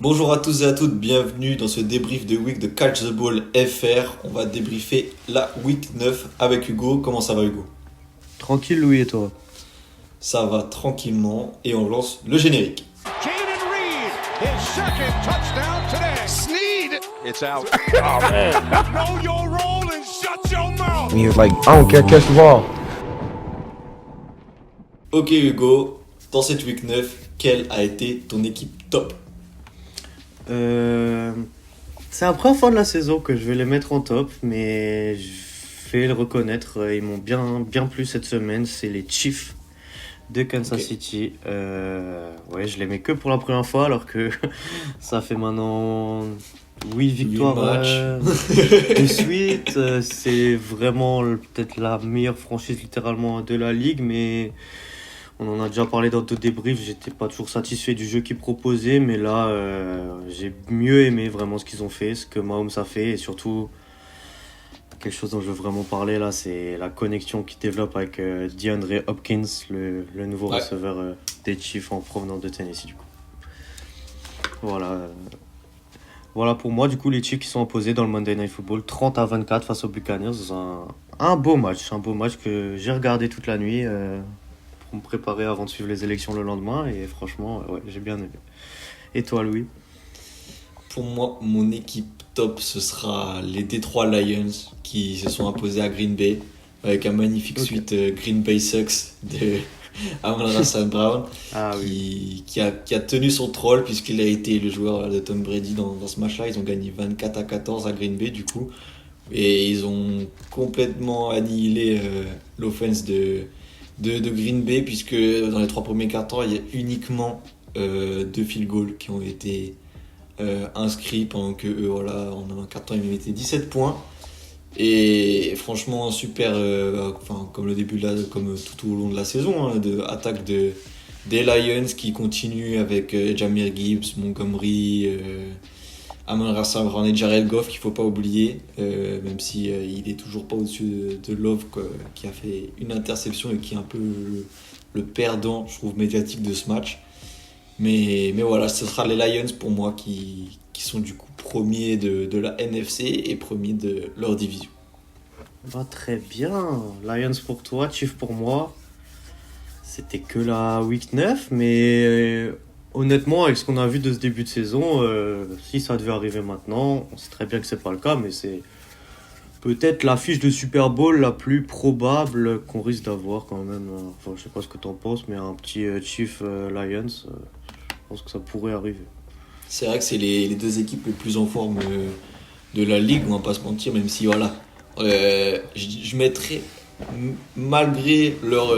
Bonjour à tous et à toutes, bienvenue dans ce débrief de week de Catch the Ball FR. On va débriefer la week 9 avec Hugo. Comment ça va Hugo? Tranquille, Louis, et toi? Ça va tranquillement et on lance le générique. Jaden Reed, his second touchdown today. Sneed, it's out. Know your role and shut your mouth. And he was like, I don't care, catch the ball. Ok Hugo, dans cette week 9, quelle a été ton équipe top? C'est la première fois de la saison que je vais les mettre en top, mais je vais le reconnaître, ils m'ont bien plu cette semaine, c'est les Chiefs de Kansas Ok. City. Ouais, je les mets que pour la première fois, alors que ça fait maintenant 8 victoires matchs. de suite. C'est vraiment peut-être la meilleure franchise littéralement de la ligue, mais on en a déjà parlé dans d'autres débriefs, j'étais pas toujours satisfait du jeu qu'ils proposaient, mais là, j'ai mieux aimé vraiment ce qu'ils ont fait, ce que Mahomes a fait, et surtout, quelque chose dont je veux vraiment parler là, c'est la connexion qu'ils développent avec DeAndre Hopkins, le nouveau Ouais. receveur des Chiefs en provenance de Tennessee, du coup. Voilà. Voilà pour moi, du coup, les Chiefs qui sont imposés dans le Monday Night Football, 30-24 face aux Buccaneers, un beau match que j'ai regardé toute la nuit. Pour me préparer avant de suivre les élections le lendemain, et franchement, ouais, j'ai bien aimé. Et toi, Louis? Pour moi, mon équipe top, ce sera les Detroit Lions qui se sont imposés à Green Bay avec un magnifique Ok. suite Green Bay Sucks de Amon-Ra St. Brown. Ah oui. qui a tenu son troll puisqu'il a été le joueur de Tom Brady dans ce match-là. Ils ont gagné 24-14 à Green Bay du coup. Et ils ont complètement annihilé l'offense de Green Bay puisque dans les trois premiers quarts-temps, il y a uniquement deux field goals qui ont été inscrits pendant que eux, voilà, en un quart-temps, ils mettaient 17 points. Et franchement, super, comme le début comme tout au long de la saison, hein, attaque des Lions qui continue avec Jahmyr Gibbs, Montgomery, Amon-Ra St. Brown et Jared Goff qu'il faut pas oublier, même si il est toujours pas au-dessus de Love qui a fait une interception et qui est un peu le perdant, je trouve, médiatique de ce match. Mais voilà, ce sera les Lions pour moi qui sont du coup premiers de la NFC et premiers de leur division. Bah, très bien. Lions pour toi, Chiefs pour moi. C'était que la week 9, mais honnêtement, avec ce qu'on a vu de ce début de saison, si ça devait arriver maintenant, on sait très bien que c'est pas le cas, mais c'est peut-être l'affiche de Super Bowl la plus probable qu'on risque d'avoir quand même. Enfin, je sais pas ce que t'en penses, mais un petit Chiefs Lions, je pense que ça pourrait arriver. C'est vrai que c'est les deux équipes les plus en forme de la ligue, on va pas se mentir, même si voilà, je mettrais, malgré leur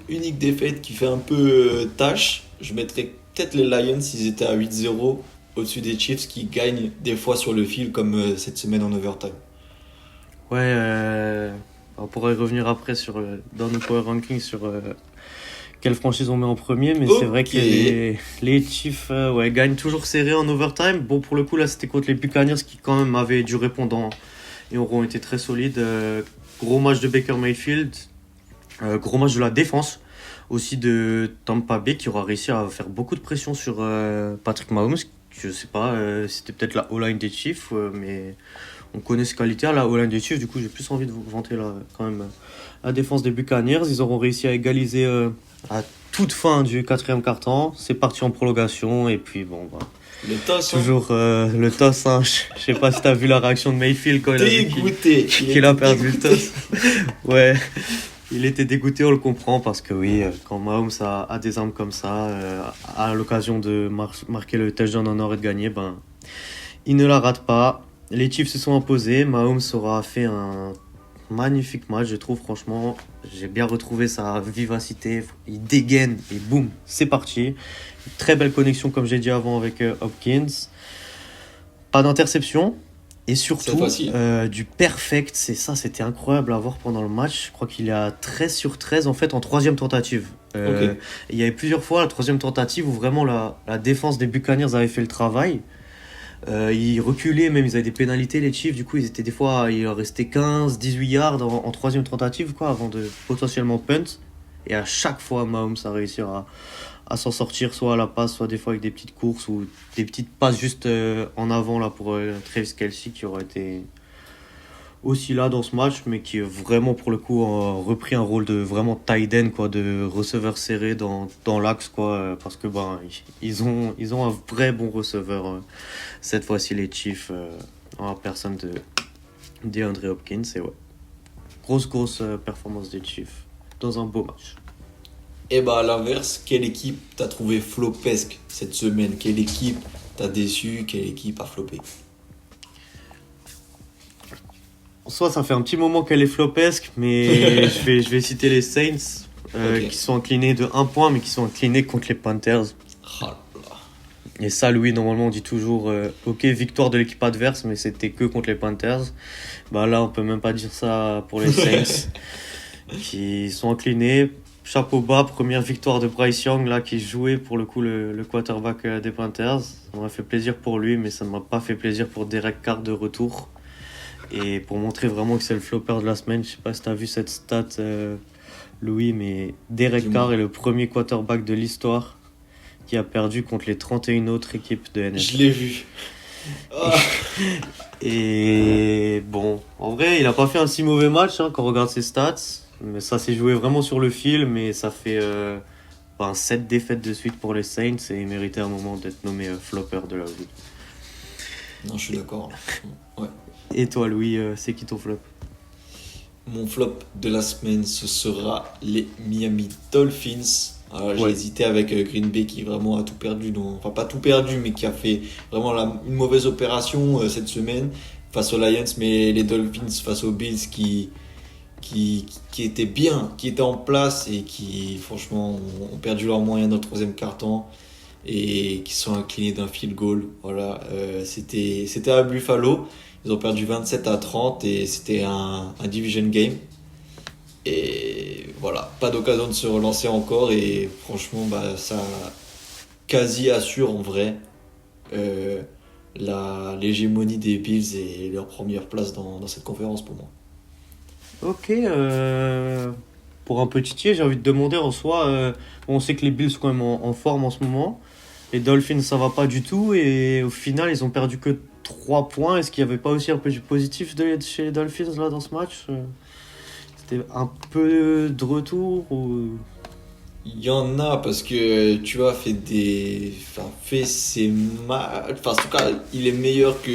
unique défaite qui fait un peu tâche, je mettrais peut-être les Lions s'ils étaient à 8-0 au-dessus des Chiefs qui gagnent des fois sur le fil comme cette semaine en overtime. Ouais, on pourrait revenir après dans nos power rankings sur quelle franchise on met en premier, mais c'est vrai Ok. que les Chiefs ouais, gagnent toujours serré en overtime. Bon, pour le coup, là, c'était contre les Buccaneers qui, quand même, avaient du répondant et auront été très solides. Gros match de Baker Mayfield, gros match de la défense aussi de Tampa Bay qui aura réussi à faire beaucoup de pression sur Patrick Mahomes. Je sais pas, c'était peut-être la O-line des Chiefs, mais on connaît ses qualités à la O-line des Chiefs. Du coup, j'ai plus envie de vous vanter là, quand même la défense des Buccaneers. Ils auront réussi à égaliser à toute fin du quatrième quart-temps. C'est parti en prolongation et puis bon, bah, Le toss, hein. toujours le toss. Hein. Je sais pas si t'as vu la réaction de Mayfield quand il a vu Dégoûté. qu'il a perdu le toss. Ouais, il était dégoûté, on le comprend, parce que oui, quand Mahomes a des armes comme ça, à l'occasion de marquer le touchdown en or et de gagner, ben, il ne la rate pas. Les Chiefs se sont imposés, Mahomes aura fait un magnifique match, je trouve, franchement. J'ai bien retrouvé sa vivacité, il dégaine et boum, c'est parti. Très belle connexion, comme j'ai dit avant, avec Hopkins. Pas d'interception. Et surtout, Cette fois-ci. du perfect, c'était incroyable à voir pendant le match. Je crois qu'il est à 13 sur 13 en fait en troisième tentative. Ok. Il y avait plusieurs fois la troisième tentative où vraiment la défense des Buccaneers avait fait le travail. Ils reculaient, même ils avaient des pénalités les Chiefs, du coup ils étaient des fois, il leur restait 15, 18 yards en troisième tentative quoi, avant de potentiellement punt. Et à chaque fois Mahomes a réussi à s'en sortir, soit à la passe, soit des fois avec des petites courses ou des petites passes juste en avant là, pour Travis Kelce qui aurait été aussi là dans ce match, mais qui vraiment pour le coup a repris un rôle de vraiment tight end, quoi, de receveur serré dans l'axe, quoi, parce que ils ont un vrai bon receveur cette fois-ci, les Chiefs, en la personne de DeAndre Hopkins. Et ouais, grosse performance des Chiefs dans un beau match. Et bah à l'inverse, quelle équipe t'as trouvé flopesque cette semaine? Quelle équipe t'as déçu? Quelle équipe a flopé? En soi, ça fait un petit moment qu'elle est flopesque, mais je vais citer les Saints, Ok. qui sont inclinés de 1 point, mais qui sont inclinés contre les Panthers. Ah là là. Et ça, Louis, normalement, on dit toujours ok, victoire de l'équipe adverse, mais c'était que contre les Panthers. Bah là, on peut même pas dire ça pour les Saints, qui sont inclinés. Chapeau bas, première victoire de Bryce Young, là, qui jouait pour le coup le quarterback des Panthers. Ça m'a fait plaisir pour lui, mais ça ne m'a pas fait plaisir pour Derek Carr de retour. Et pour montrer vraiment que c'est le flopper de la semaine, je sais pas si tu as vu cette stat, Louis, mais Derek Dis-moi. Carr est le premier quarterback de l'histoire qui a perdu contre les 31 autres équipes de NFL. Je l'ai vu. Ah. Et bon, en vrai, il a pas fait un si mauvais match quand on regarde ses stats, mais ça s'est joué vraiment sur le fil, mais ça fait 7 défaites de suite pour les Saints et il méritait un moment d'être nommé flopper de la ligue. Non, je suis d'accord. Ouais. Et toi, Louis, c'est qui ton flop? Mon flop de la semaine, ce sera les Miami Dolphins. Alors, j'ai Ouais. hésité avec Green Bay qui vraiment a tout perdu. Enfin, pas tout perdu, mais qui a fait vraiment une mauvaise opération cette semaine face aux Lions. Mais les Dolphins face aux Bills qui étaient bien, qui étaient en place et qui, franchement, ont perdu leurs moyens dans le troisième quart-temps et qui sont inclinés d'un field goal. Voilà, c'était à Buffalo. Ils ont perdu 27-30 et c'était un division game. Et voilà, pas d'occasion de se relancer encore. Et franchement, ça quasi assure en vrai l'hégémonie des Bills et leur première place dans cette conférence pour moi. Ok, pour un petit tiers, j'ai envie de demander en soi, on sait que les Bills sont quand même en forme en ce moment. Les Dolphins, ça va pas du tout et au final, ils ont perdu que 3 points. Est-ce qu'il n'y avait pas aussi un peu du positif chez les Dolphins là dans ce match? C'était un peu de retour ou... Il y en a parce que tu vois, fait ses matchs. Enfin, en tout cas, il est meilleur que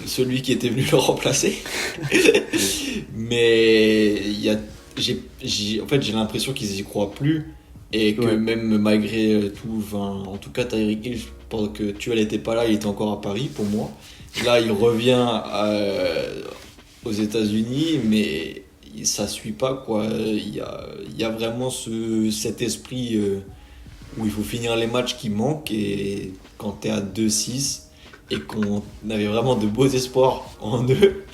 celui qui était venu le remplacer. Mais en fait, j'ai l'impression qu'ils y croient plus et que Ouais. même malgré tout, en tout cas, Tyreek Hill, je pense que tu n'étais pas là, il était encore à Paris pour moi. Là, il revient aux États-Unis, mais ça suit pas quoi. Il y a vraiment cet esprit où il faut finir les matchs qui manquent et quand tu es à 2-6 et qu'on avait vraiment de beaux espoirs en eux,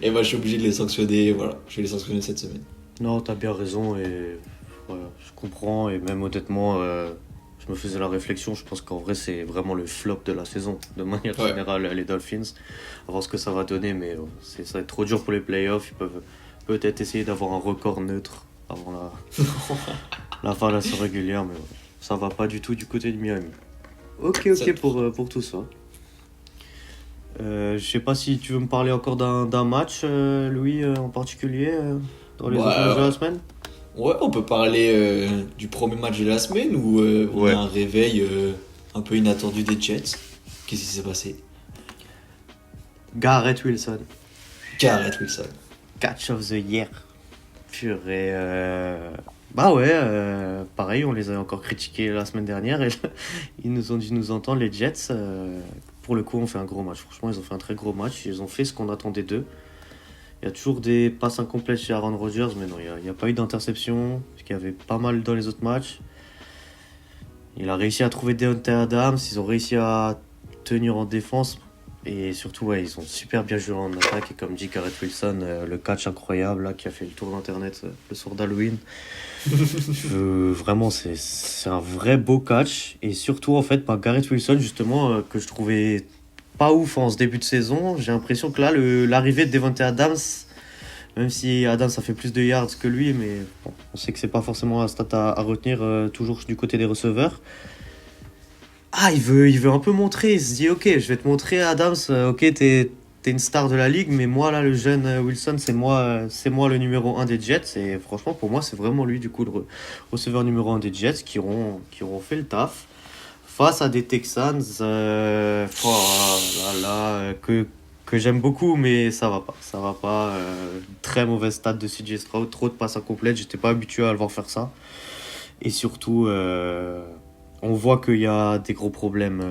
et je suis obligé de les sanctionner. Voilà, je vais les sanctionner cette semaine. Non, t'as bien raison et voilà, je comprends et même honnêtement, je me faisais la réflexion, je pense qu'en vrai c'est vraiment le flop de la saison, de manière Ouais. générale, les Dolphins, à voir ce que ça va donner, mais ça va être trop dur pour les playoffs, ils peuvent peut-être essayer d'avoir un record neutre avant la fin de la saison régulière, mais ouais, ça va pas du tout du côté de Miami. Ok Ça- pour tout ça. Je sais pas si tu veux me parler encore d'un match, Louis, en particulier, dans les autres matchs de la semaine. Ouais, on peut parler du premier match de la semaine où on Ouais. a un réveil un peu inattendu des Jets. Qu'est-ce qui s'est passé? Garrett Wilson, Garrett Wilson. Catch of the Year. Purée. Bah ouais, pareil, on les a encore critiqués la semaine dernière et ils nous ont dit nous entendre, les Jets. Pour le coup, on fait un gros match. Franchement, ils ont fait un très gros match. Ils ont fait ce qu'on attendait d'eux. Il y a toujours des passes incomplètes chez Aaron Rodgers, mais non, il n'y a pas eu d'interception, ce qu'il y avait pas mal dans les autres matchs. Il a réussi à trouver Deontay Adams, ils ont réussi à tenir en défense. Et surtout, ouais, ils ont super bien joué en attaque. Et comme dit Garrett Wilson, le catch incroyable là, qui a fait le tour d'internet le soir d'Halloween. Vraiment, c'est un vrai beau catch. Et surtout, en fait, Garrett Wilson, justement, que je trouvais pas ouf en ce début de saison. J'ai l'impression que là, l'arrivée de Devontae Adams Même si Adams a fait plus de yards que lui, mais bon, on sait que c'est pas forcément un stat à retenir, toujours du côté des receveurs. Ah, il veut un peu montrer, il se dit ok, je vais te montrer Adams, ok, t'es une star de la ligue, mais moi là, le jeune Wilson, c'est moi le numéro 1 des Jets, et franchement pour moi c'est vraiment lui du coup le receveur numéro 1 des Jets qui auront fait le taf face à des Texans que j'aime beaucoup, mais ça va pas, très mauvaise stat de CJ Stroud, trop de passes incomplètes, j'étais pas habitué à le voir faire ça, et surtout on voit qu'il y a des gros problèmes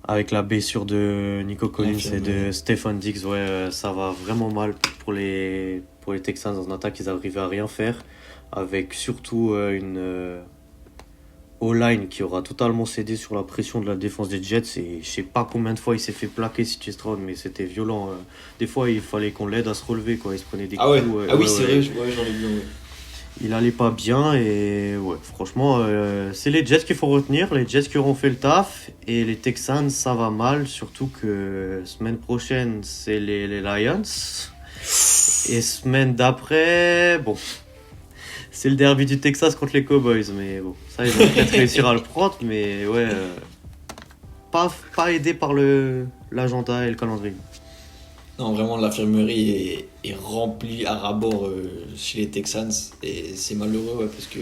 avec la blessure de Nico Collins et de Stefon Diggs. Ouais, ça va vraiment mal pour les Texans dans une attaque. Ils n'arrivaient à rien faire, avec surtout une O-line qui aura totalement cédé sur la pression de la défense des Jets. Et je sais pas combien de fois il s'est fait plaquer CJ Stroud, mais c'était violent. Des fois, il fallait qu'on l'aide à se relever, quoi. Il se prenait des coups. Oui, c'est vrai, j'en ai vu. Ouais. Il allait pas bien et ouais, franchement, c'est les Jets qu'il faut retenir, les Jets qui auront fait le taf, et les Texans ça va mal, surtout que semaine prochaine c'est les Lions, et semaine d'après, bon, c'est le derby du Texas contre les Cowboys, mais bon, ça ils vont peut-être réussir à le prendre, mais ouais, pas aidé par l'agenda et le calendrier. Non, vraiment, l'infirmerie est remplie à ras-bord chez les Texans, et c'est malheureux, ouais, parce que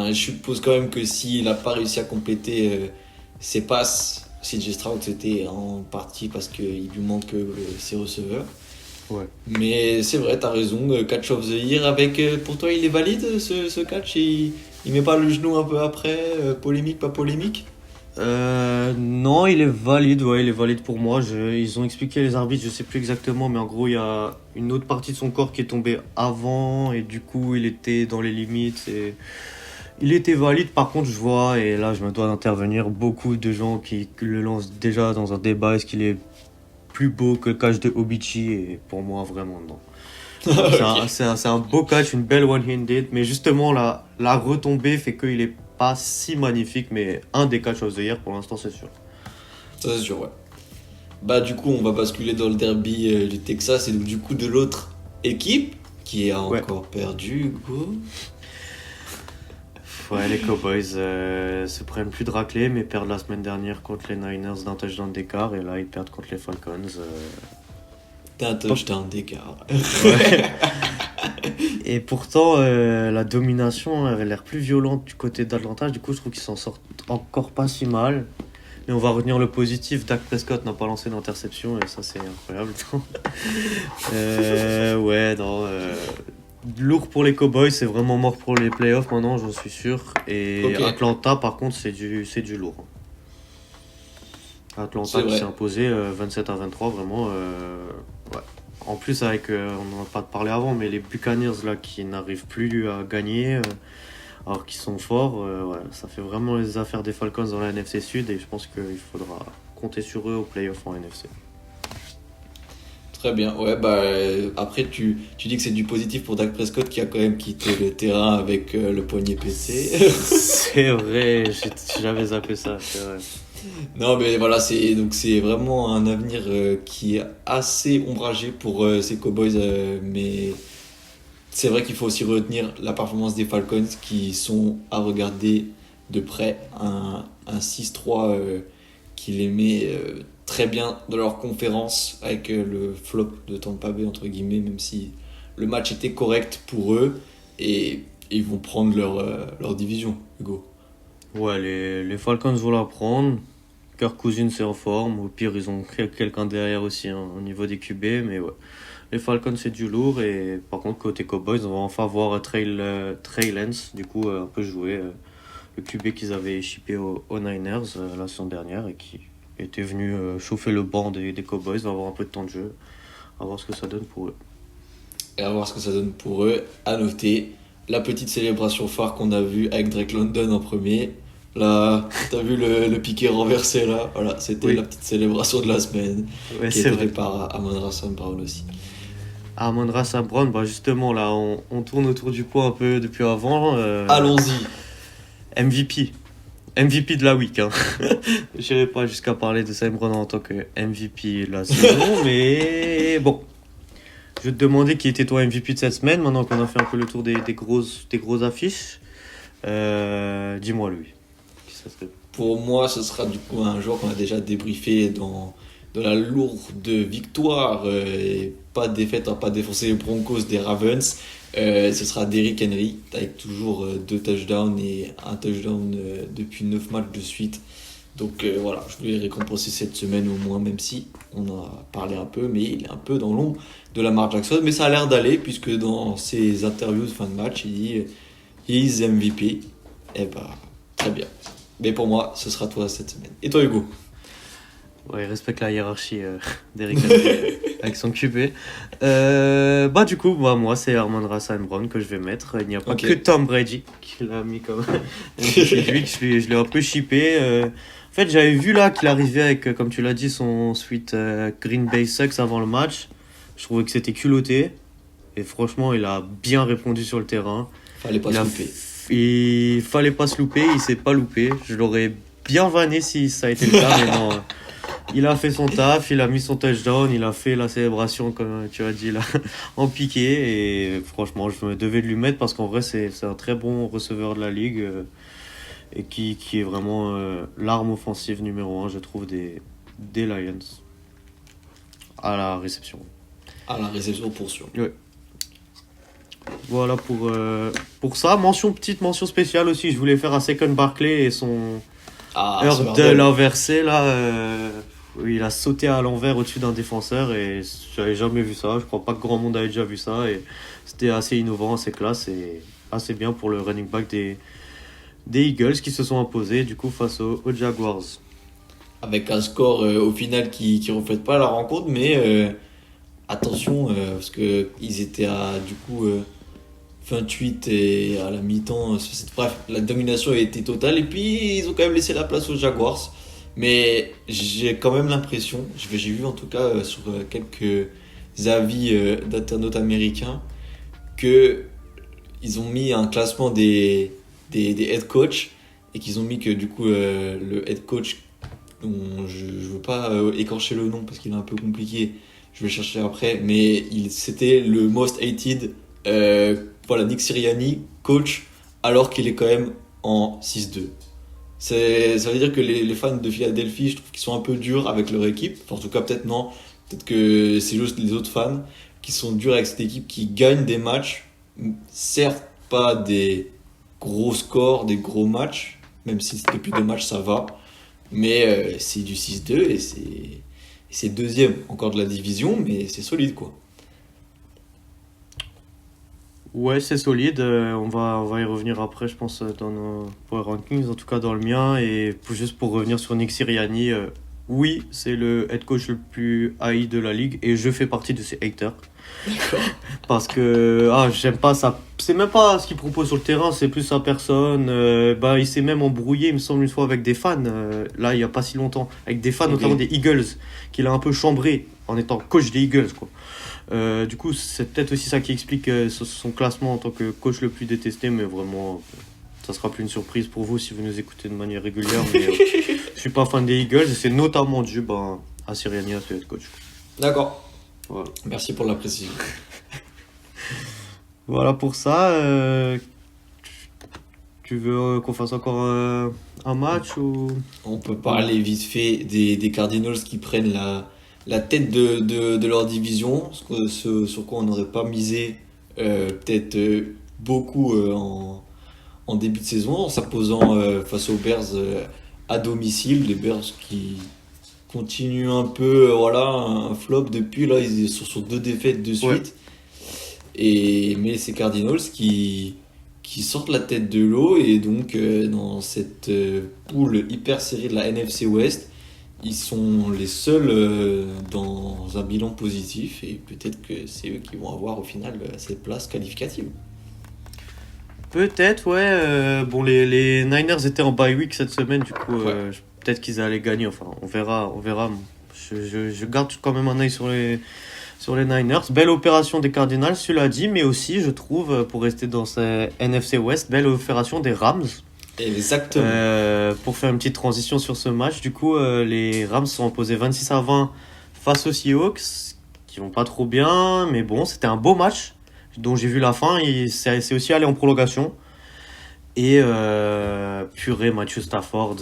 je suppose quand même que s'il n'a pas réussi à compléter ses passes, CJ Stroud, c'était en partie parce qu'il lui manque ses receveurs. Ouais. Mais c'est vrai, t'as raison, catch of the year, pour toi il est valide ce catch, il met pas le genou un peu après, polémique, pas polémique? Non, il est valide pour moi. Ils ont expliqué les arbitres, je sais plus exactement, mais en gros, il y a une autre partie de son corps qui est tombée avant, et du coup, il était dans les limites. Et il était valide, par contre, je vois, et là, je me dois d'intervenir, beaucoup de gens qui le lancent déjà dans un débat. Est-ce qu'il est plus beau que le catch de Obichi? Et pour moi, vraiment, non. C'est un beau catch, une belle one-handed, mais justement, la retombée fait qu'il est pas si magnifique, mais un des catch of the year pour l'instant, c'est sûr. Ça, c'est sûr, ouais. Du coup, on va basculer dans le derby du Texas, et donc du coup de l'autre équipe qui a encore perdu, Hugo. Ouais, les Cowboys se prennent plus de raclée, mais perdent la semaine dernière contre les Niners d'un touchdown d'écart, et là ils perdent contre les Falcons. D'un touchdown d'écart. Ouais. Et pourtant, la domination avait l'air plus violente du côté d'Atlanta. Du coup, je trouve qu'ils s'en sortent encore pas si mal. Mais on va retenir le positif. Dak Prescott n'a pas lancé d'interception, et ça, c'est incroyable. Ouais, non. Lourd pour les Cowboys, c'est vraiment mort pour les playoffs maintenant, j'en suis sûr. Et okay. Atlanta, par contre, c'est du lourd. Atlanta qui s'est imposé 27-23, vraiment. Ouais. En plus, avec, on n'en a pas parlé avant, mais les Buccaneers là, qui n'arrivent plus à gagner, alors qu'ils sont forts, ouais, ça fait vraiment les affaires des Falcons dans la NFC Sud, et je pense qu'il faudra compter sur eux aux playoffs en NFC. Très bien, ouais, après tu dis que c'est du positif pour Dak Prescott qui a quand même quitté le terrain avec le poignet pété. C'est vrai, j'avais zappé ça, c'est vrai. Non, mais voilà, c'est vraiment un avenir qui est assez ombragé pour ces Cowboys, mais c'est vrai qu'il faut aussi retenir la performance des Falcons qui sont à regarder de près, un 6-3 qui les met très bien dans leur conférence avec le flop de Tampa Bay entre guillemets, même si le match était correct pour eux, et ils vont prendre leur division, Hugo. Ouais, les Falcons vont la prendre. Kirk Cousins est en forme. Au pire, ils ont quelqu'un derrière aussi au niveau des QB. Mais ouais, les Falcons, c'est du lourd. Et par contre, côté Cowboys, on va enfin voir Trey Lance, du coup, un peu jouer. Le QB qu'ils avaient shippé aux Niners la saison dernière, et qui était venu chauffer le banc des Cowboys. Va avoir un peu de temps de jeu. À voir ce que ça donne pour eux. Et à voir ce que ça donne pour eux. À noter la petite célébration phare qu'on a vue avec Drake London en premier. Là, t'as vu le piqué renversé là? Voilà, c'était la petite célébration de la semaine, qui était faite par Amon-Ra St. Brown aussi. Amon-Ra St. Brown, justement là, on tourne autour du pot un peu depuis avant. Allons-y. MVP de la week. Hein. J'irai pas jusqu'à parler de St. Brown en tant que MVP de la saison, mais bon, Je vais te demander qui était ton MVP de cette semaine, maintenant qu'on a fait un peu le tour des grosses affiches. Dis-moi lui. Qui ça serait? Pour moi, ce sera du coup un joueur qu'on a déjà débriefé dans la lourde victoire et pas de défaite, on va pas défoncer les Broncos des Ravens. Ce sera Derrick Henry avec toujours 2 touchdowns et un touchdown depuis 9 matchs de suite. Donc voilà, je voulais récompenser cette semaine au moins, même si on en a parlé un peu, mais il est un peu dans l'ombre de Lamar Jackson. Mais ça a l'air d'aller, puisque dans ses interviews de fin de match, il dit « He's MVP ». Eh bah, très bien. Mais pour moi, ce sera toi cette semaine. Et toi, Hugo? Ouais, il respecte la hiérarchie d'Eric Henry avec son QB. Du coup, moi, c'est Amon-Ra St. Brown que je vais mettre. Il n'y a pas que Tom Brady qui l'a mis comme c'est lui que je l'ai un peu shippé. En fait, j'avais vu là qu'il arrivait avec, comme tu l'as dit, son suite Green Bay Sucks avant le match. Je trouvais que c'était culotté. Et franchement, il a bien répondu sur le terrain. Fallait pas se louper. Il fallait pas se louper, il s'est pas loupé. Je l'aurais bien vanné si ça a été le cas, mais non. Il a fait son taf, il a mis son touchdown, il a fait la célébration, comme tu as dit, là, en piqué. Et franchement, je me devais de lui mettre parce qu'en vrai, c'est un très bon receveur de la ligue et qui est vraiment l'arme offensive numéro 1, je trouve, des Lions. À la réception. À la réception, pour sûr. Ouais. Voilà pour ça. Petite mention spéciale aussi, je voulais faire à Saquon Barkley et son heure de l'inversé là. Où il a sauté à l'envers au-dessus d'un défenseur et j'avais jamais vu ça. Je crois pas que grand monde avait déjà vu ça et c'était assez innovant, assez classe et assez bien pour le running back des Eagles qui se sont imposés du coup face aux Jaguars. Avec un score au final qui reflète pas la rencontre, mais attention parce que ils étaient à du coup 28 et à la mi-temps. Bref, la domination a été totale et puis ils ont quand même laissé la place aux Jaguars. Mais j'ai quand même l'impression, j'ai vu en tout cas sur quelques avis d'internautes américains, qu'ils ont mis un classement des head coach et qu'ils ont mis que du coup le head coach, dont je ne veux pas écorcher le nom parce qu'il est un peu compliqué, je vais le chercher après, mais c'était le most hated, Nick Sirianni, coach, alors qu'il est quand même en 6-2. Ça veut dire que les fans de Philadelphie, je trouve qu'ils sont un peu durs avec leur équipe. Enfin, en tout cas, peut-être non. Peut-être que c'est juste les autres fans qui sont durs avec cette équipe qui gagne des matchs. Certes, pas des gros scores, des gros matchs. Même si c'était plus de matchs, ça va. Mais c'est du 6-2 et c'est deuxième encore de la division, mais c'est solide, quoi. Ouais, c'est solide. On va y revenir après, je pense, dans nos Power Rankings, en tout cas dans le mien. Et juste pour revenir sur Nick Sirianni, oui, c'est le head coach le plus haï de la ligue et je fais partie de ces haters. Parce que j'aime pas ça. C'est même pas ce qu'il propose sur le terrain, c'est plus sa personne. Il s'est même embrouillé, il me semble, une fois avec des fans, là, il y a pas si longtemps, avec des fans, notamment des Eagles, qu'il a un peu chambré en étant coach des Eagles, quoi. Du coup, c'est peut-être aussi ça qui explique son classement en tant que coach le plus détesté, mais vraiment, ça sera plus une surprise pour vous si vous nous écoutez de manière régulière. Mais je suis pas fan des Eagles et c'est notamment dû à Sirianni, à ce head coach. D'accord. Voilà. Merci pour la précision. Voilà pour ça. Tu veux qu'on fasse encore un match ou... On peut parler vite fait des Cardinals qui prennent la tête de leur division, sur quoi on n'aurait pas misé peut-être beaucoup en début de saison, en s'imposant face aux Bears à domicile. Les Bears qui continuent un peu un flop depuis, là ils sont sur 2 défaites de suite. Ouais. Mais ces Cardinals qui sortent la tête de l'eau et donc dans cette poule hyper serrée de la NFC West, ils sont les seuls dans un bilan positif et peut-être que c'est eux qui vont avoir au final cette place qualificative. Peut-être, ouais. Les Niners étaient en bye week cette semaine, du coup, peut-être qu'ils allaient gagner. Enfin, on verra. Je garde quand même un œil sur les Niners. Belle opération des Cardinals, cela dit, mais aussi, je trouve, pour rester dans ce NFC West, belle opération des Rams. Exactement. Pour faire une petite transition sur ce match, du coup, les Rams sont imposés 26-20 face aux Seahawks, qui vont pas trop bien. Mais bon, c'était un beau match dont j'ai vu la fin. C'est aussi allé en prolongation. Et purée, Matthew Stafford,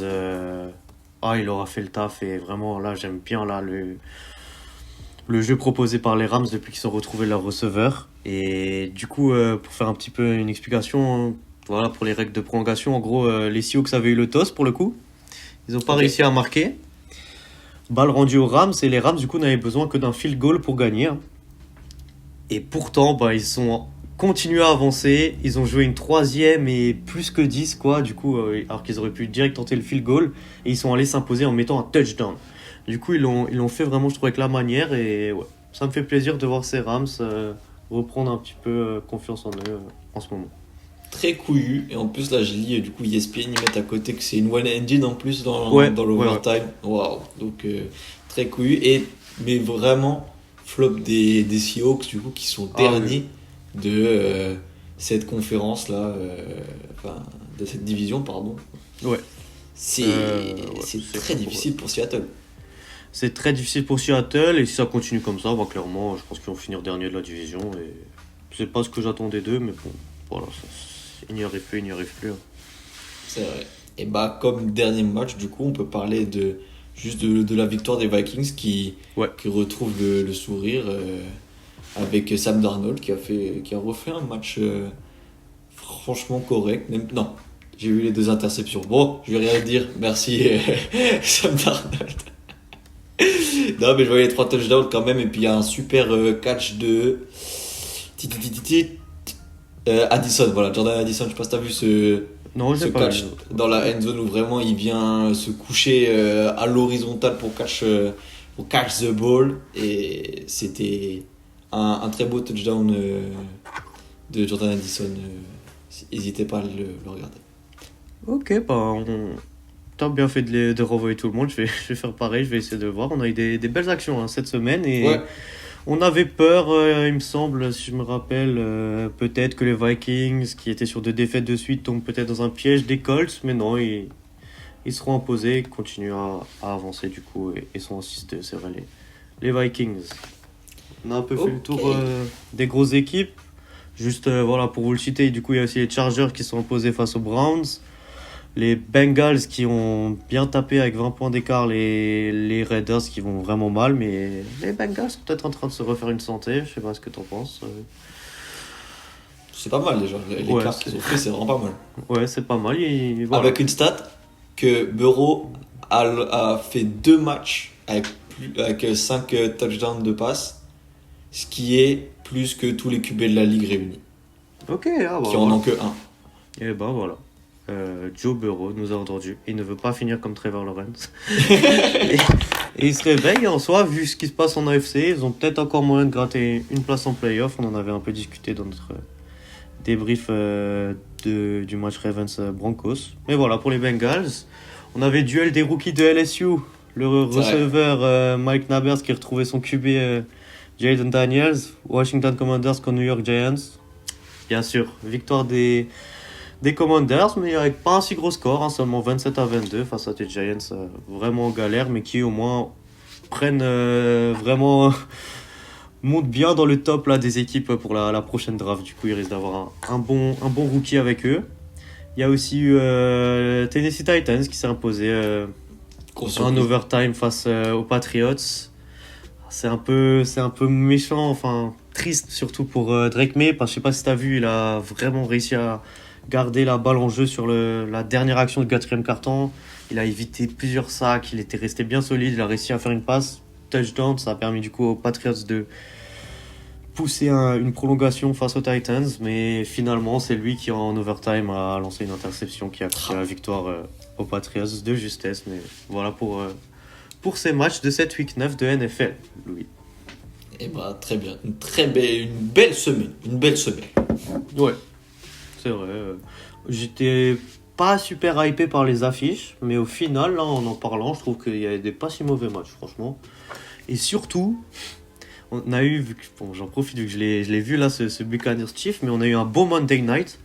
il aura fait le taf. Et vraiment, là, j'aime bien là, le jeu proposé par les Rams depuis qu'ils ont retrouvé leur receveur. Et du coup, pour faire un petit peu une explication, voilà, pour les règles de prolongation, en gros, les Seahawks avaient eu le toss pour le coup. Ils n'ont pas réussi à marquer. Balle rendue aux Rams, et les Rams, du coup, n'avaient besoin que d'un field goal pour gagner. Et pourtant, ils ont continué à avancer. Ils ont joué une troisième et plus que 10, quoi, du coup, alors qu'ils auraient pu direct tenter le field goal. Et ils sont allés s'imposer en mettant un touchdown. Du coup, ils l'ont fait vraiment, je trouve, avec la manière. Et ouais, ça me fait plaisir de voir ces Rams reprendre un petit peu confiance en eux en ce moment. Très couillu, et en plus là je lis du coup ESPN ils mettent à côté que c'est une one engine en plus dans l'overtime. Waouh, donc très couillu, mais vraiment flop des Seahawks du coup qui sont derniers de cette conférence là, de cette division pardon. Ouais. C'est très difficile pour Seattle. C'est très difficile pour Seattle, et si ça continue comme ça, clairement je pense qu'ils vont finir dernier de la division, et c'est pas ce que j'attendais d'eux, mais bon, voilà, il n'y arrive plus. C'est vrai. Et comme dernier match, du coup, on peut parler de la victoire des Vikings qui retrouve le sourire avec Sam Darnold qui a refait un match franchement correct. Non, j'ai vu les 2 interceptions. Bon, je vais rien dire. Merci Sam Darnold. Non, mais je voyais les 3 touchdowns quand même, et puis il y a un super catch de Addison, voilà, Jordan Addison, je sais pas si t'as vu ce catch dans la end zone où vraiment il vient se coucher à l'horizontale pour catch the ball, et c'était un très beau touchdown de Jordan Addison. N'hésitez pas à le regarder. Ok, t'as bien fait de renvoyer tout le monde, je vais faire pareil, je vais essayer de le voir. On a eu des belles actions cette semaine, et on avait peur, il me semble, si je me rappelle, peut-être que les Vikings, qui étaient sur 2 défaites de suite, tombent peut-être dans un piège des Colts, mais non, ils seront imposés, continuent à avancer du coup, et sont en 6-2, c'est vrai, les Vikings. On a un peu fait le tour des grosses équipes. Juste pour vous le citer, du coup il y a aussi les Chargers qui sont imposés face aux Browns. Les Bengals qui ont bien tapé avec 20 points d'écart les Raiders qui vont vraiment mal, mais les Bengals sont peut-être en train de se refaire une santé, je sais pas ce que t'en penses. C'est pas mal déjà, les cartes qu'ils ont fait, c'est vraiment pas mal. Ouais, c'est pas mal. Voilà. Avec une stat que Burrow a fait 2 matchs avec 5 touchdowns de passe, ce qui est plus que tous les QB de la ligue réunis. Ok, qui en ont que 1. Et voilà. Joe Burrow nous a entendu. Il ne veut pas finir comme Trevor Lawrence. et il se réveille. En soi, vu ce qui se passe en AFC, ils ont peut-être encore moyen de gratter une place en playoff. On en avait un peu discuté dans notre débrief du match Ravens-Broncos. Mais voilà, pour les Bengals, on avait duel des rookies de LSU. Le receveur Mike Nabers qui retrouvait son QB Jaden Daniels. Washington Commanders contre New York Giants. Bien sûr, victoire des Commanders, mais avec pas un si gros score, seulement 27-22 face à des Giants vraiment en galère, mais qui au moins prennent vraiment montent bien dans le top là, des équipes pour la prochaine draft. Du coup, ils risquent d'avoir un bon rookie avec eux. Il y a aussi eu Tennessee Titans qui s'est imposé en overtime face aux Patriots. C'est un peu méchant, enfin triste surtout pour Drake May, parce que je sais pas si t'as vu, il a vraiment réussi à garder la balle en jeu sur la dernière action du 4e quart-temps. Il a évité plusieurs sacs, il était resté bien solide, il a réussi à faire une passe touchdown. Ça a permis du coup aux Patriots de pousser une prolongation face aux Titans, mais finalement c'est lui qui en overtime a lancé une interception qui a pris la victoire aux Patriots de justesse. Mais voilà pour ces matchs de cette week 9 de NFL, Louis. Et très bien, une belle semaine. Ouais, c'est vrai. J'étais pas super hypé par les affiches, mais au final, là, en parlant, je trouve qu'il y a des pas si mauvais matchs, franchement. Et surtout, on a eu, j'en profite vu que je l'ai vu là, ce Buccaneers Chiefs, mais on a eu un beau Monday Night.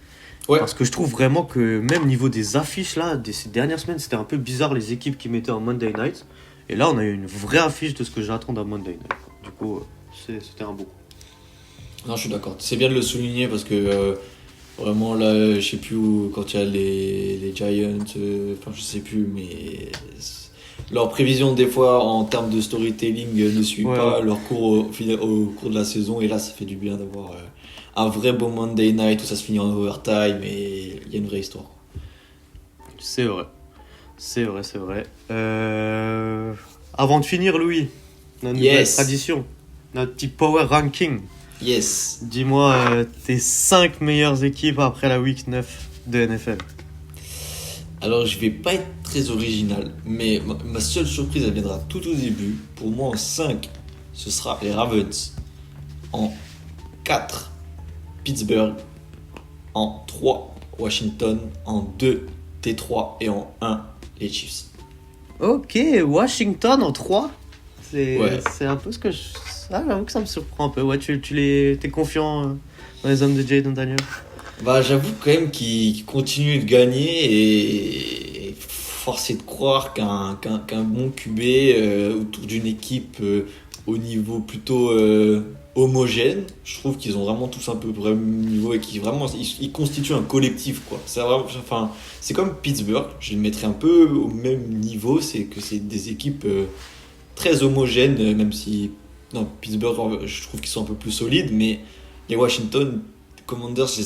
Ouais. Parce que je trouve vraiment que même niveau des affiches là, ces dernières semaines, c'était un peu bizarre les équipes qui mettaient en Monday Night. Et là, on a eu une vraie affiche de ce que j'attends d'un Monday Night. Du coup, C'était un bon coup. Non, je suis d'accord. C'est bien de le souligner parce que vraiment là, je sais plus où, quand il y a les Giants, enfin je sais plus, mais leur prévision des fois en termes de storytelling ne suit Ouais, pas ouais. leur cours au cours de la saison. Et là, ça fait du bien d'avoir un vrai beau Monday Night où ça se finit en overtime et il y a une vraie histoire. C'est vrai. C'est vrai. Avant de finir, Louis, notre nouvelle Yes. tradition, notre petit power ranking. Yes. Dis-moi tes 5 meilleures équipes après la week 9 de NFL. Alors, je vais pas être très original, mais ma seule surprise, elle viendra tout au début. Pour moi, en 5, ce sera les Ravens. En 4, Pittsburgh. En 3, Washington. En 2, Détroit. Et en 1, les Chiefs. Ok, Washington en 3. Ouais. C'est un peu ce que je... Ah, j'avoue que ça me surprend un peu. Ouais, t'es confiant dans les hommes de Jayden Daniels. Bah, j'avoue quand même qu'ils continuent de gagner et force est de croire qu'un bon QB autour d'une équipe au niveau plutôt homogène, je trouve qu'ils ont vraiment tous un peu le même niveau et ils constituent un collectif quoi. C'est vraiment, enfin, c'est comme Pittsburgh, je les mettrais un peu au même niveau, c'est que c'est des équipes très homogènes, même si non, Pittsburgh, je trouve qu'ils sont un peu plus solides, mais les Washington Commanders, je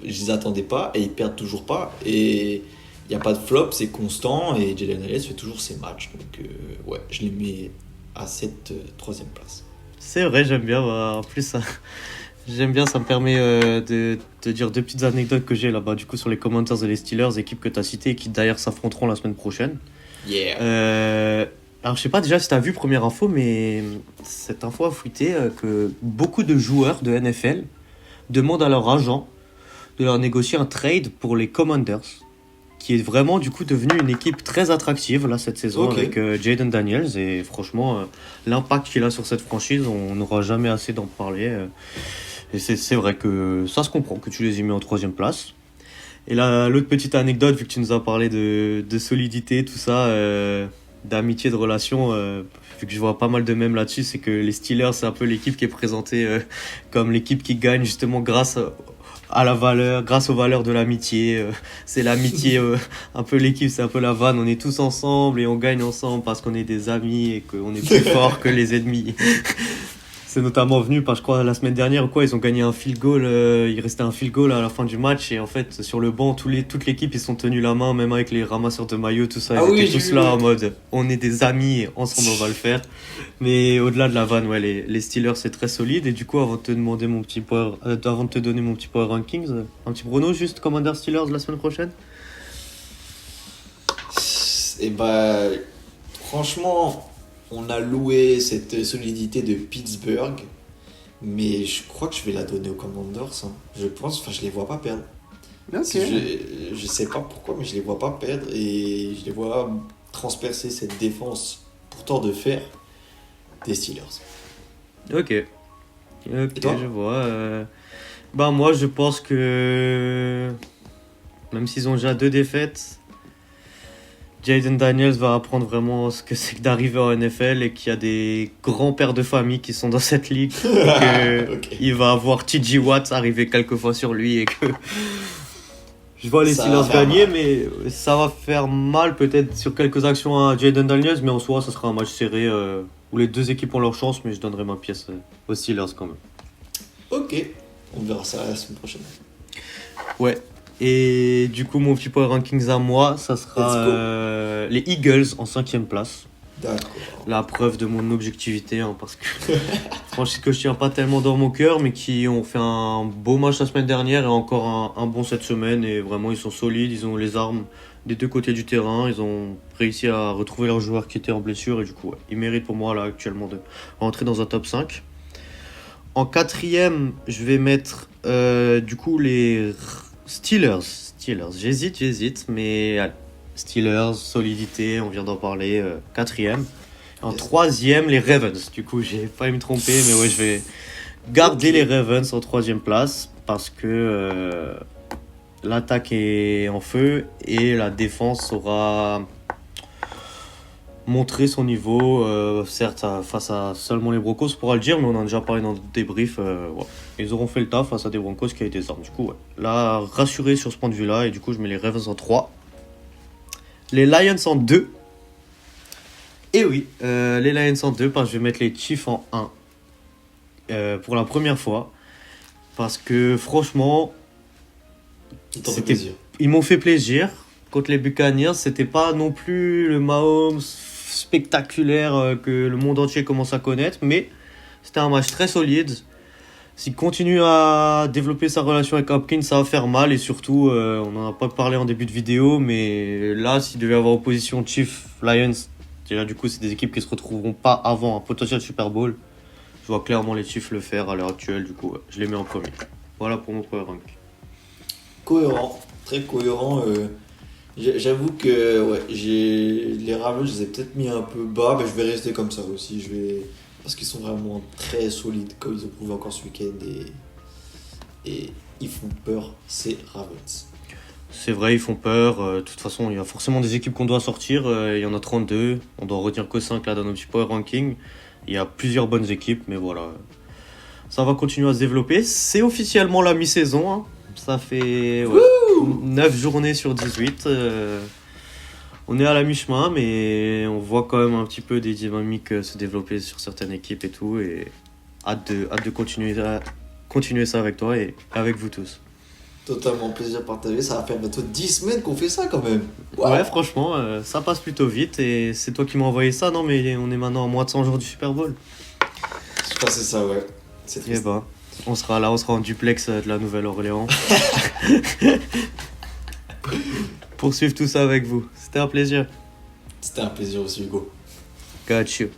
les attendais pas et ils perdent toujours pas. Et il n'y a pas de flop, c'est constant et Jalen Hurts fait toujours ses matchs. Donc, ouais, je les mets à cette troisième place. C'est vrai, j'aime bien. Bah, en plus, j'aime bien, ça me permet de dire 2 petites anecdotes que j'ai là-bas, du coup, sur les Commanders et les Steelers, équipes que tu as citées et qui d'ailleurs s'affronteront la semaine prochaine. Yeah. Alors, je sais pas déjà si tu as vu première info, mais cette info a fuité que beaucoup de joueurs de NFL demandent à leur agent de leur négocier un trade pour les Commanders, qui est vraiment du coup devenu une équipe très attractive là cette saison Ok. avec Jayden Daniels et franchement l'impact qu'il a sur cette franchise, on n'aura jamais assez d'en parler. Et c'est vrai que ça se comprend que tu les aies mis en 3e place. Et là, l'autre petite anecdote, vu que tu nous as parlé de solidité, tout ça, d'amitié, de relation, vu que je vois pas mal de mèmes là-dessus, c'est que les Steelers, c'est un peu l'équipe qui est présentée comme l'équipe qui gagne justement grâce grâce aux valeurs de l'amitié. C'est l'amitié, un peu l'équipe, c'est un peu la vanne, on est tous ensemble et on gagne ensemble parce qu'on est des amis et qu'on est plus fort que les ennemis. C'est notamment venu parce que je crois la semaine dernière ou quoi, ils ont gagné un field goal, il restait un field goal à la fin du match et en fait sur le banc toute l'équipe ils sont tenus la main, même avec les ramasseurs de maillots, tout ça, Ah ils oui, étaient j'ai tous vu, là ouais. en mode on est des amis et ensemble on va le faire. Mais au-delà de la vanne, ouais, les Steelers c'est très solide et du coup avant de te donner mon petit power rankings, un petit prono juste Commander Steelers la semaine prochaine. Et bah, franchement, on a loué cette solidité de Pittsburgh, mais je crois que je vais la donner aux Commanders. Hein. Je pense, enfin, je les vois pas perdre. Je sais pas pourquoi, mais je les vois pas perdre et je les vois transpercer cette défense pourtant de fer des Steelers. Ok, toi je vois. Bah moi je pense que même s'ils ont déjà 2 défaites, Jayden Daniels va apprendre vraiment ce que c'est que d'arriver en NFL et qu'il y a des grands pères de famille qui sont dans cette ligue et que Ok. il va avoir TJ Watt arriver quelques fois sur lui et que je vois les Ça va Steelers faire gagner, mal. mais ça va faire mal peut-être sur quelques actions à Jayden Daniels, mais en soi ça sera un match serré où les 2 équipes ont leur chance, mais je donnerai ma pièce aux Steelers quand même. Ok, on verra ça la semaine prochaine. Ouais. Et du coup, mon petit power rankings à moi, ça Let's sera go. les Eagles en 5e place. D'accord. La preuve de mon objectivité, hein, parce que franchement, que je tiens pas tellement dans mon cœur, mais qui ont fait un beau match la semaine dernière et encore un bon cette semaine. Et vraiment, ils sont solides, ils ont les armes des 2 côtés du terrain. Ils ont réussi à retrouver leurs joueurs qui étaient en blessure. Et du coup, ouais, ils méritent pour moi là actuellement de rentrer dans un top 5. En 4e, je vais mettre du coup les Steelers. J'hésite, mais allez. Steelers, solidité, on vient d'en parler. 4e. En Yes. 3e, les Ravens. Du coup, j'ai failli me tromper, mais ouais, je vais garder Ok. les Ravens en 3e place parce que l'attaque est en feu et la défense montrer son niveau, certes face à seulement les Broncos, on pourra le dire, mais on en a déjà parlé dans le débrief. Ouais. Ils auront fait le taf face à des Broncos qui avaient des armes. Du coup, ouais. Là, rassuré sur ce point de vue-là, et du coup, je mets les Ravens en 3. Les Lions en 2. Et oui, les Lions en 2, parce que je vais mettre les Chiefs en 1. Pour la première fois. Parce que franchement, ils m'ont fait plaisir. Contre les Buccaneers, c'était pas non plus le Mahomes spectaculaire que le monde entier commence à connaître, mais c'était un match très solide. S'il continue à développer sa relation avec Hopkins, ça va faire mal, et surtout, on n'en a pas parlé en début de vidéo, mais là, s'il devait y avoir opposition Chiefs-Lions, déjà du coup, c'est des équipes qui se retrouveront pas avant un potentiel Super Bowl. Je vois clairement les Chiefs le faire à l'heure actuelle, du coup, ouais, je les mets en premier. Voilà pour mon premier rank. Cohérent, très cohérent. J'avoue que ouais, les Ravens, je les ai peut-être mis un peu bas, mais je vais rester comme ça aussi. Parce qu'ils sont vraiment très solides, comme ils ont prouvé encore ce week-end. Et ils font peur, ces Ravens. C'est vrai, ils font peur. De toute façon, il y a forcément des équipes qu'on doit sortir. Il y en a 32. On doit retenir que 5 là dans nos petits power rankings. Il y a plusieurs bonnes équipes, mais voilà. Ça va continuer à se développer. C'est officiellement la mi-saison. Hein. Ça fait 9 journées sur 18. On est à la mi-chemin, mais on voit quand même un petit peu des dynamiques se développer sur certaines équipes et tout. Et hâte de continuer ça avec toi et avec vous tous. Totalement plaisir partagé. Ça va faire bientôt 10 semaines qu'on fait ça quand même. Wow. Ouais, franchement, ça passe plutôt vite. Et c'est toi qui m'as envoyé ça, non? Mais on est maintenant à moins de 100 jours du Super Bowl. Je crois que c'est ça, ouais. C'est triste. Eh ben, on sera là, on sera en duplex de la Nouvelle-Orléans. Pour suivre tout ça avec vous. C'était un plaisir. C'était un plaisir aussi, Hugo. Got you.